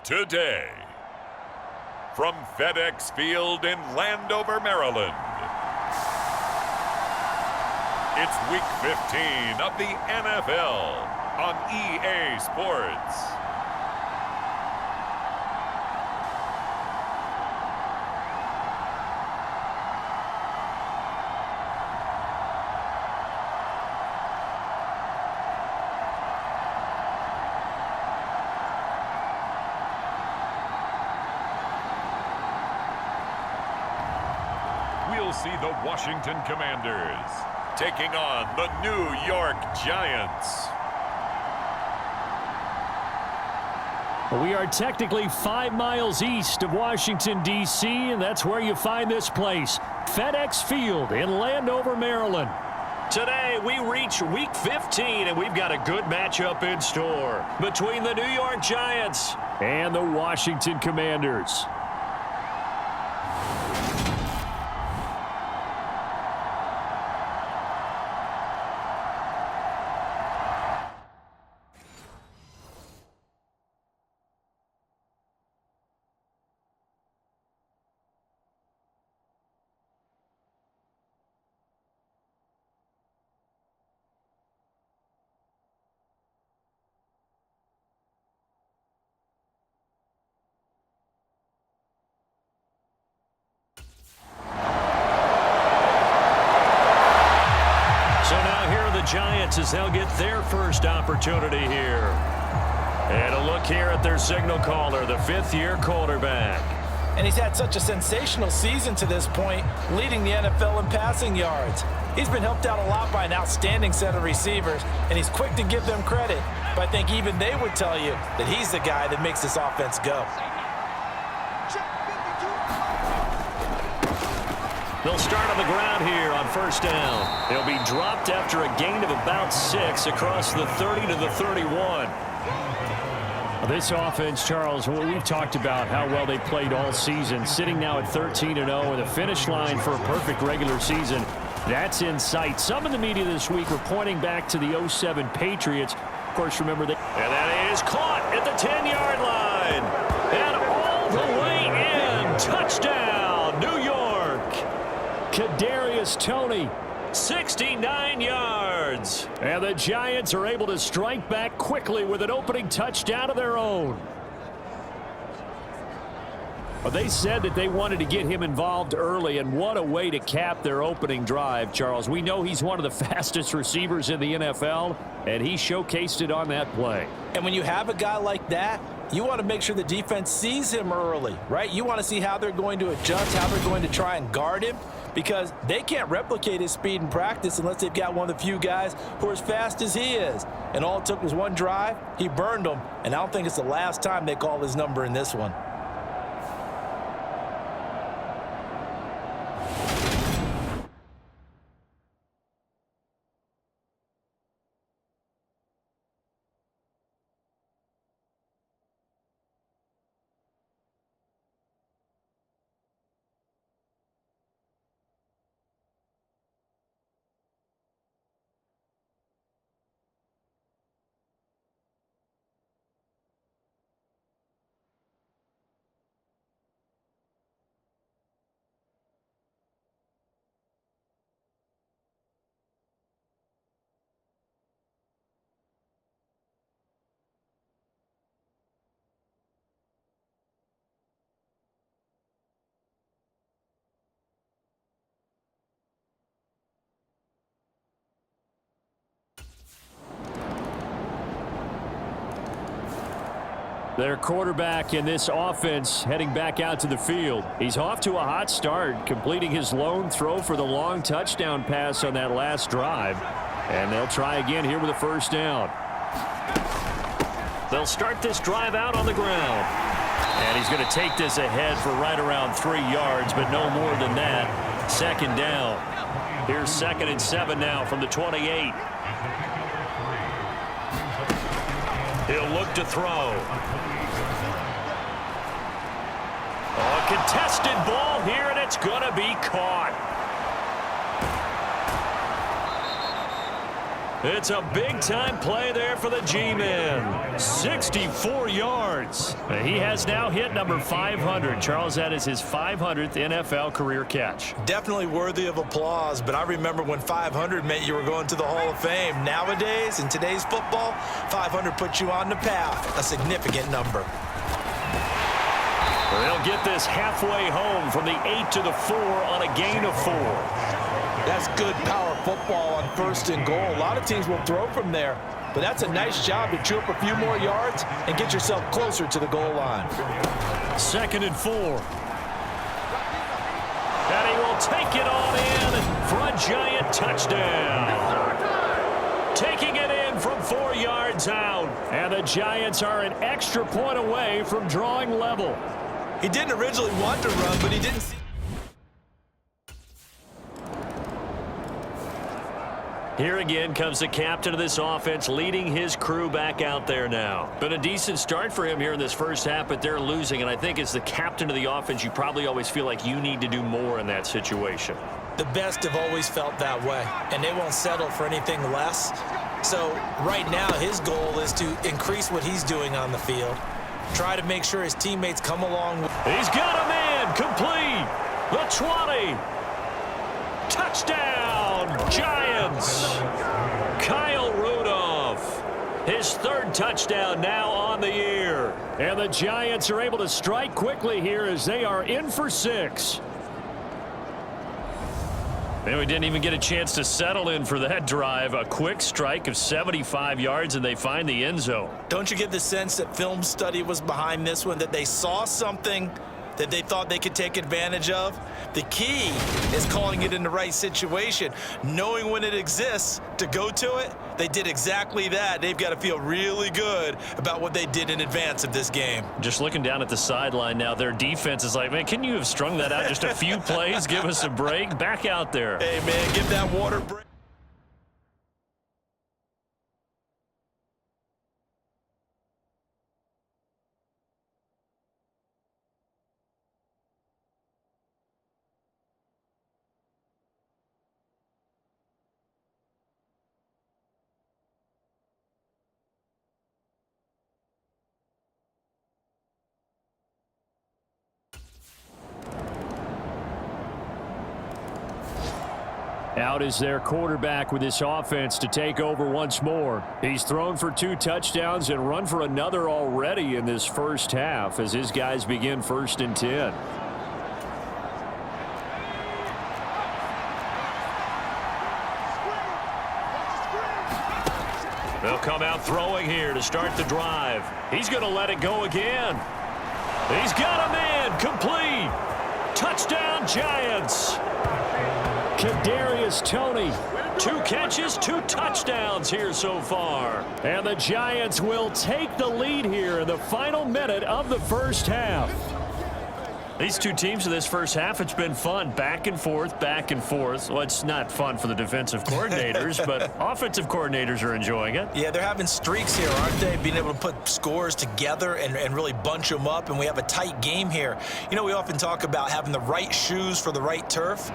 today. From FedEx Field in Landover, Maryland, it's Week 15 of the NFL on EA Sports. We'll see the Washington Commanders taking on the New York Giants. We are technically 5 miles east of Washington, D.C., and that's where you find this place, FedEx Field in Landover, Maryland. Today, we reach Week 15, and we've got a good matchup in store between the New York Giants and the Washington Commanders. Giants as they'll get their first opportunity here. And a look here at their signal caller, the fifth-year quarterback. And he's had such a sensational season to this point, leading the NFL in passing yards. He's been helped out a lot by an outstanding set of receivers, and he's quick to give them credit. But I think even they would tell you that he's the guy that makes this offense go. They'll start on the ground here on first down. They'll be dropped after a gain of about 6 across the 30 to the 31. This offense, Charles, we've talked about how well they played all season, sitting now at 13-0 with a finish line for a perfect regular season. That's in sight. Some in the media this week were pointing back to the 07 Patriots. Of course, remember that. And that is caught at the 10-yard line. And all the way in. Touchdown, New York. Kadarius Toney, 69 yards. And the Giants are able to strike back quickly with an opening touchdown of their own. Well, they said that they wanted to get him involved early, and what a way to cap their opening drive, Charles. We know he's one of the fastest receivers in the NFL, and he showcased it on that play. And when you have a guy like that, you want to make sure the defense sees him early, right? You want to see how they're going to adjust, how they're going to try and guard him, because they can't replicate his speed in practice unless they've got one of the few guys who are as fast as he is. And all it took was one drive. He burned them, and I don't think it's the last time they call his number in this one. Their quarterback in this offense heading back out to the field. He's off to a hot start, completing his lone throw for the long touchdown pass on that last drive. And they'll try again here with a first down. They'll start this drive out on the ground. And he's going to take this ahead for right around 3 yards, but no more than that. Second down. Here's 2nd and 7 now from the 28. He'll look to throw. A contested ball here, and it's going to be caught. It's a big-time play there for the G-Man. 64 yards. He has now hit number 500. Charles, that is his 500th NFL career catch. Definitely worthy of applause, but I remember when 500 meant you were going to the Hall of Fame. Nowadays, in today's football, 500 puts you on the path, a significant number. They'll get this halfway home from the 8 to the 4 on a gain of 4. That's good power football on 1st and goal. A lot of teams will throw from there, but that's a nice job to chew up a few more yards and get yourself closer to the goal line. 2nd and 4. And he will take it on in for a giant touchdown. Taking it in from 4 yards out. And the Giants are an extra point away from drawing level. He didn't originally want to run, but he didn't see. Here again comes the captain of this offense, leading his crew back out there now. Been a decent start for him here in this first half, but they're losing. And I think as the captain of the offense, you probably always feel like you need to do more in that situation. The best have always felt that way, and they won't settle for anything less. So right now, his goal is to increase what he's doing on the field. Try to make sure his teammates come along. He's got a man complete. The 20. Touchdown, Giants. Kyle Rudolph. His 3rd touchdown now on the year. And the Giants are able to strike quickly here as they are in for 6. And we didn't even get a chance to settle in for that drive. A quick strike of 75 yards, and they find the end zone. Don't you get the sense that film study was behind this one, that they saw something that they thought they could take advantage of? The key is calling it in the right situation, knowing when it exists to go to it. They did exactly that. They've got to feel really good about what they did in advance of this game. Just looking down at the sideline now, their defense is like, man, can you have strung that out just a few plays? Give us a break. Back out there. Hey, man, give that water break. Out is their quarterback with this offense to take over once more. He's thrown for 2 touchdowns and run for another already in this first half as his guys begin 1st and 10. They'll come out throwing here to start the drive. He's going to let it go again. He's got a man complete. Touchdown, Giants. Kadarius Toney, 2 catches, 2 touchdowns here so far. And the Giants will take the lead here in the final minute of the first half. These two teams in this first half, it's been fun. Back and forth, back and forth. Well, it's not fun for the defensive coordinators, but offensive coordinators are enjoying it. Yeah, they're having streaks here, aren't they? Being able to put scores together and really bunch them up, and we have a tight game here. You know, we often talk about having the right shoes for the right turf.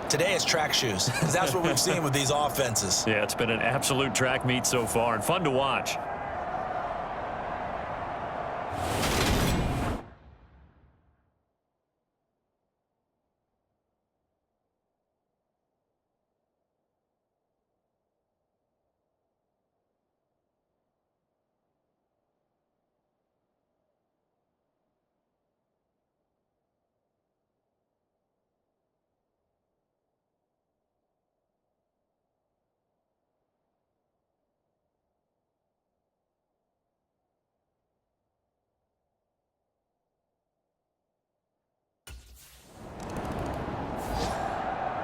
Today it's track shoes, because that's what we've seen with these offenses. Yeah, it's been an absolute track meet so far and fun to watch.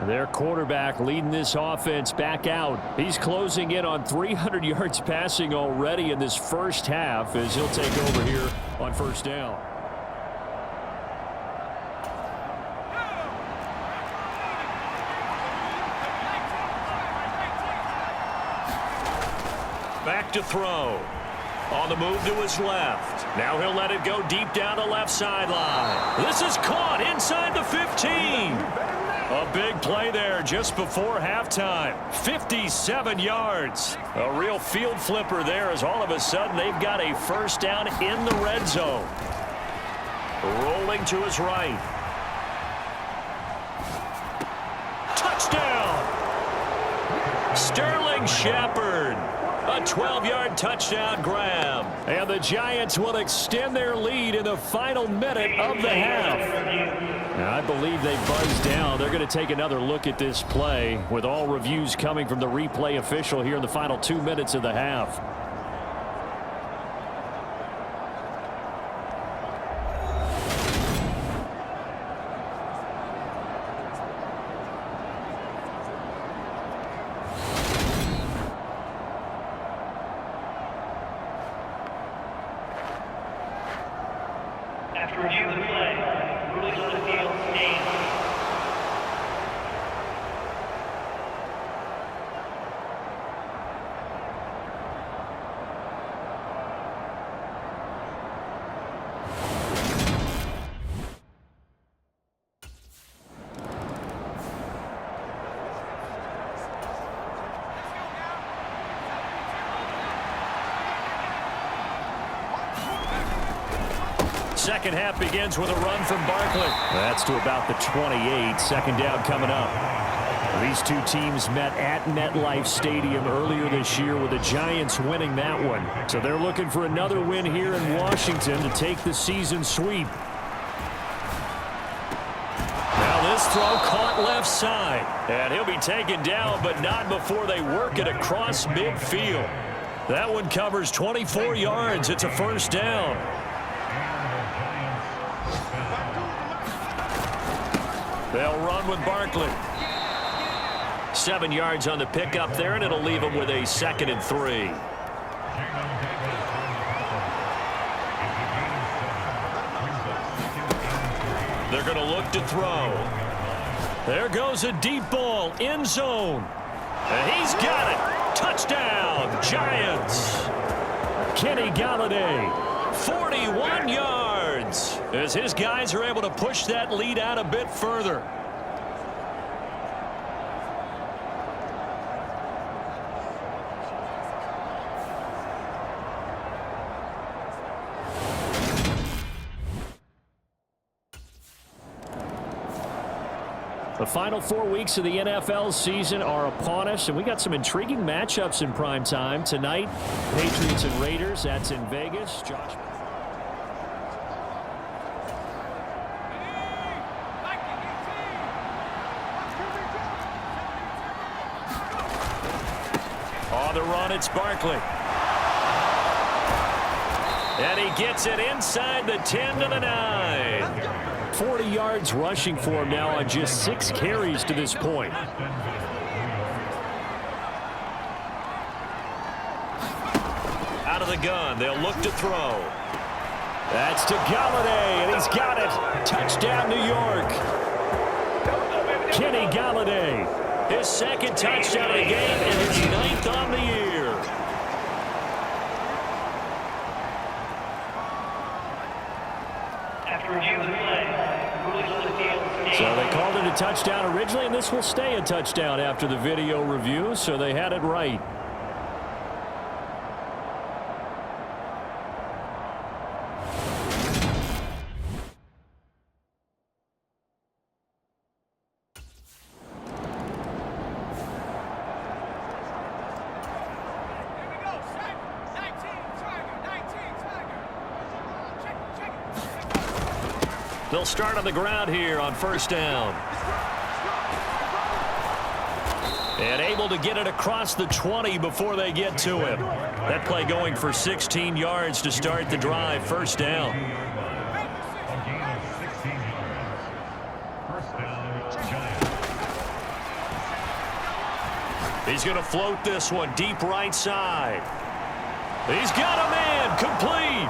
Their quarterback leading this offense back out. He's closing in on 300 yards passing already in this first half as he'll take over here on 1st down. Back to throw. On the move to his left. Now he'll let it go deep down the left sideline. This is caught inside the 15. A big play there just before halftime. 57 yards. A real field flipper there as all of a sudden they've got a first down in the red zone. Rolling to his right. Touchdown! Sterling Shepard. A 12-yard touchdown grab. And the Giants will extend their lead in the final minute of the half. Now, I believe they buzzed down. They're going to take another look at this play with all reviews coming from the replay official here in the final 2 minutes of the half. After review of the play, rulings on the field stand. Second half begins with a run from Barkley. That's to about the 28. Second down coming up. These two teams met at MetLife Stadium earlier this year with the Giants winning that one. So they're looking for another win here in Washington to take the season sweep. Now this throw caught left side. And he'll be taken down, but not before they work it across midfield. That one covers 24 yards. It's a first down. They'll run with Barkley. 7 yards on the pickup there, and it'll leave them with a 2nd and 3. They're going to look to throw. There goes a deep ball, end zone. And he's got it. Touchdown, Giants. Kenny Galladay, 41 yards. As his guys are able to push that lead out a bit further. The final 4 weeks of the NFL season are upon us, and we got some intriguing matchups in prime time tonight. Patriots and Raiders, that's in Vegas. Josh. On the run, it's Barkley. And he gets it inside the 10 to the 9. 40 yards rushing for him now on just 6 carries to this point. Out of the gun, they'll look to throw. That's to Galladay, and he's got it. Touchdown, New York. Kenny Galladay. His 2nd touchdown of the game and his 9th on the year. After review of the play, rulings on the field stand. So they called it a touchdown originally, and this will stay a touchdown after the video review, so they had it right. They'll start on the ground here on first down. And able to get it across the 20 before they get to him. That play going for 16 yards to start the drive. First down. He's going to float this one deep right side. He's got a man complete.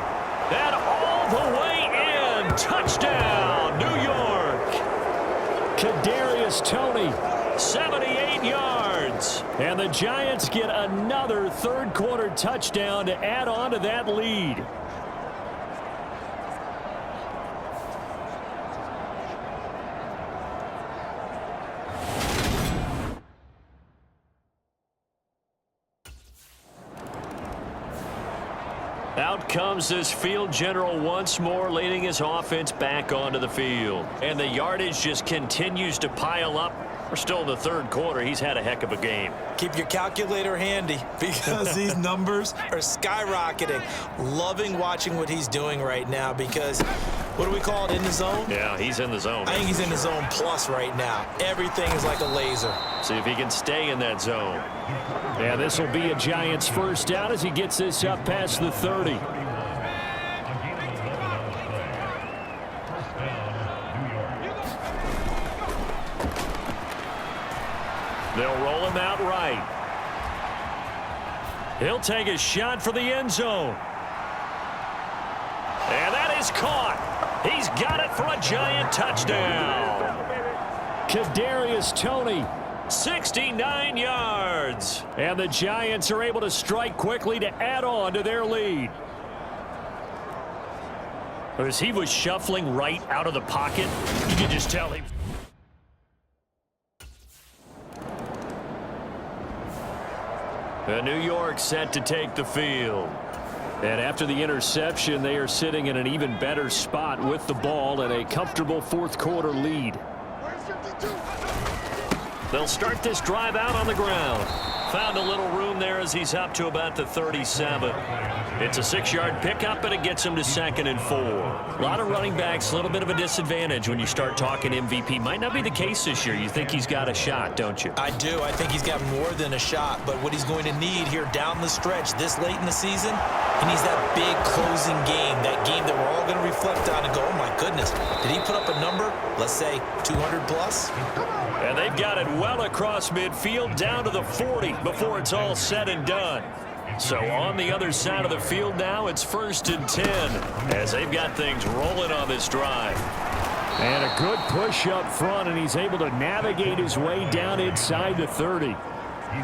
And all the way in. Touchdown, New York. Kadarius Toney, 78 yards. And the Giants get another third-quarter touchdown to add on to that lead. Out comes this field general once more, leading his offense back onto the field. And the yardage just continues to pile up. We're still in the third quarter. He's had a heck of a game. Keep your calculator handy because these numbers are skyrocketing. Loving watching what he's doing right now because, what do we call it, in the zone? Yeah, he's in the zone. I think he's in the zone plus right now. Everything is like a laser. See if he can stay in that zone. Yeah, this will be a Giants first down as he gets this up past the 30. They'll roll him out right. He'll take a shot for the end zone. And that is caught. He's got it for a Giant touchdown. Kadarius Toney. 69 yards. And the Giants are able to strike quickly to add on to their lead. As he was shuffling right out of the pocket, you could just tell him. New York set to take the field. And after the interception, they are sitting in an even better spot with the ball and a comfortable fourth quarter lead. They'll start this drive out on the ground. Found a little room there as he's up to about the 37. It's a 6-yard pickup, and it gets him to 2nd and 4. A lot of running backs, a little bit of a disadvantage when you start talking MVP. Might not be the case this year. You think he's got a shot, don't you? I do. I think he's got more than a shot, but what he's going to need here down the stretch this late in the season, he needs that big closing game, that game that we're all going to reflect on and go, oh my goodness, did he put up a number, let's say 200 plus? And they've got it well across midfield down to the 40 before it's all said and done. So on the other side of the field now, it's 1st and 10 as they've got things rolling on this drive. And a good push up front, and he's able to navigate his way down inside the 30.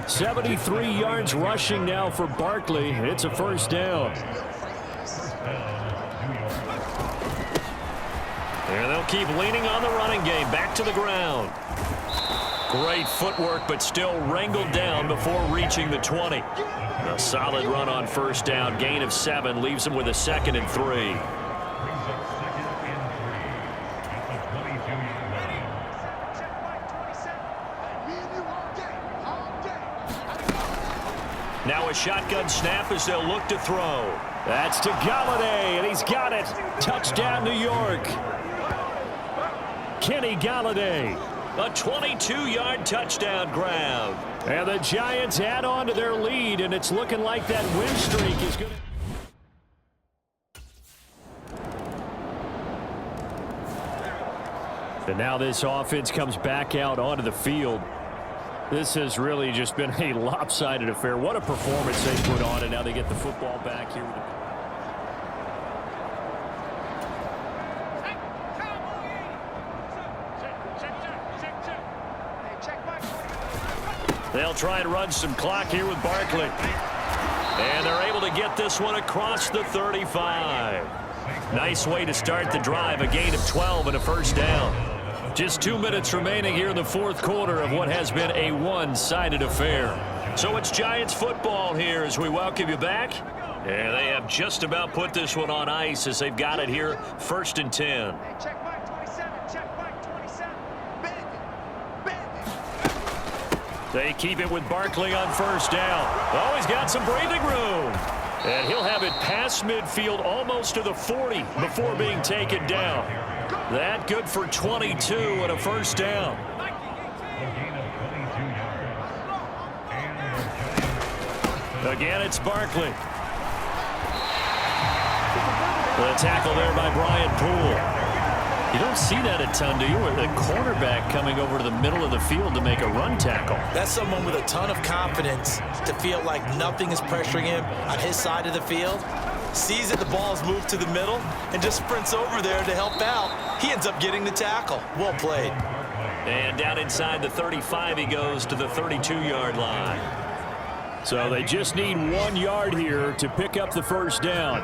73 yards rushing now for Barkley. It's a first down. And they'll keep leaning on the running game. Back to the ground. Great footwork, but still wrangled down before reaching the 20. A solid run on first down. Gain of 7 leaves him with a 2nd and 3. Now a shotgun snap as they'll look to throw. That's to Galladay, and he's got it. Touchdown, New York. Kenny Galladay. A 22-yard touchdown grab. And the Giants add on to their lead, and it's looking like that win streak is going to... And now this offense comes back out onto the field. This has really just been a lopsided affair. What a performance they put on, and now they get the football back here with the... They'll try and run some clock here with Barkley. And they're able to get this one across the 35. Nice way to start the drive. A gain of 12 and a first down. Just 2 minutes remaining here in the fourth quarter of what has been a one-sided affair. So it's Giants football here as we welcome you back. And they have just about put this one on ice as they've got it here, 1st and 10. They keep it with Barkley on first down. Oh, he's got some breathing room. And he'll have it past midfield almost to the 40 before being taken down. That good for 22 and a first down. Again, it's Barkley. The tackle there by Brian Poole. You don't see that a ton, do you? With a cornerback coming over to the middle of the field to make a run tackle. That's someone with a ton of confidence to feel like nothing is pressuring him on his side of the field. Sees that the ball's moved to the middle and just sprints over there to help out. He ends up getting the tackle. Well played. And down inside the 35 he goes to the 32-yard line. So they just need 1 yard here to pick up the first down.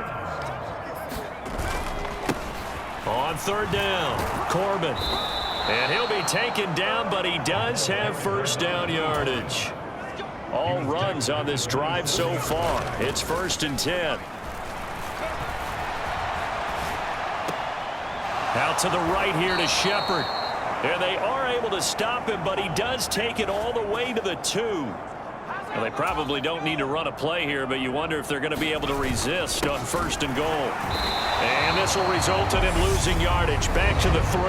On third down, Corbin. And he'll be taken down, but he does have first down yardage. All runs on this drive so far. It's 1st and 10. Out to the right here to Shepard. And they are able to stop him, but he does take it all the way to the 2. Well, they probably don't need to run a play here, but you wonder if they're going to be able to resist on 1st and goal. And this will result in him losing yardage. Back to the 3.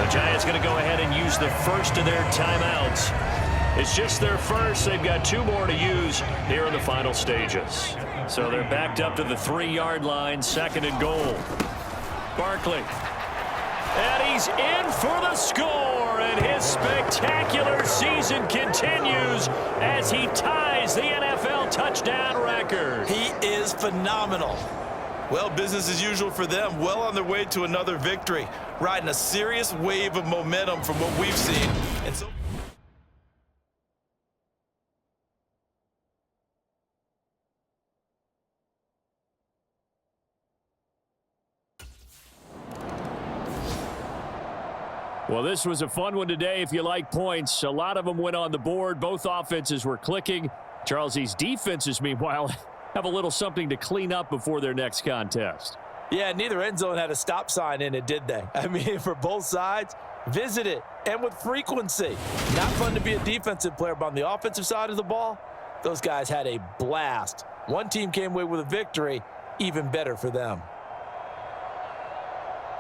The Giants going to go ahead and use the first of their timeouts. It's just their first. They've got 2 more to use here in the final stages. So they're backed up to the 3-yard line, 2nd and goal. Barkley. And he's in for the score, and his spectacular season continues as he ties the NFL touchdown record. He is phenomenal. Well, business as usual for them. Well on their way to another victory, riding a serious wave of momentum from what we've seen. And so Well, this was a fun one today if you like points. A lot of them went on the board. Both offenses were clicking. Charles, these defenses, meanwhile, have a little something to clean up before their next contest. yeah, neither end zone had a stop sign in it, did they? I mean, for both sides, visit it, and with frequency. Not fun to be a defensive player, but on the offensive side of the ball, those guys had a blast. One team came away with a victory, even better for them.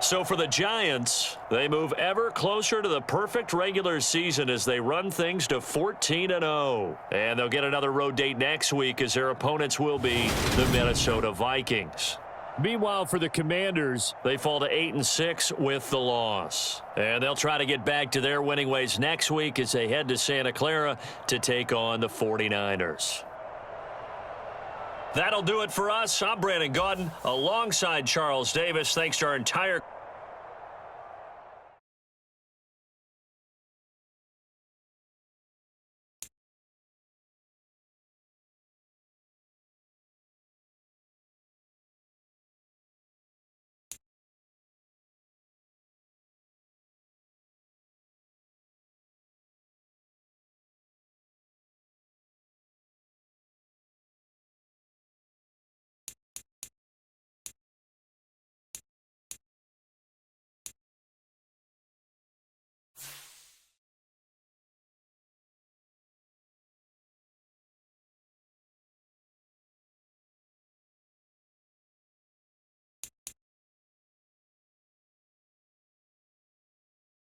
So for the Giants, they move ever closer to the perfect regular season as they run things to 14-0. And they'll get another road date next week as their opponents will be the Minnesota Vikings. Meanwhile, for the Commanders, they fall to 8-6 with the loss. And they'll try to get back to their winning ways next week as they head to Santa Clara to take on the 49ers. That'll do it for us. I'm Brandon Gaudin alongside Charles Davis. Thanks to our entire